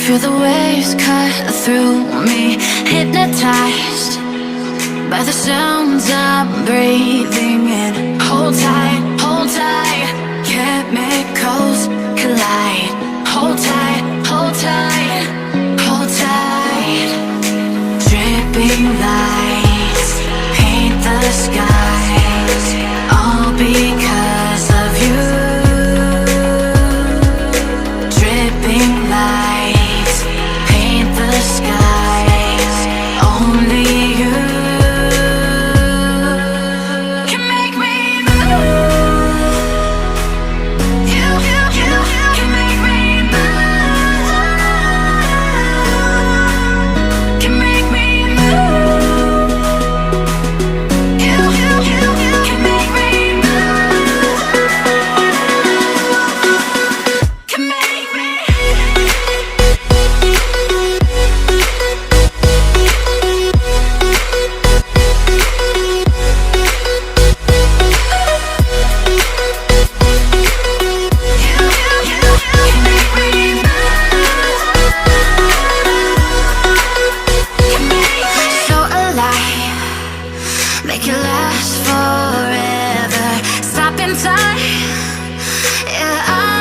Feel the waves cut through me, hypnotized by the sounds I'm breathing in. Hold tight, chemicals collide. Hold tight, hold tight, hold tight. Dripping lights paint the skies, all because of you. Dripping lights paint the skies, only you can make me move. You can make me move. Can make me move. You can make me move. Can make me. So alive, make it last forever. Stop in time, yeah,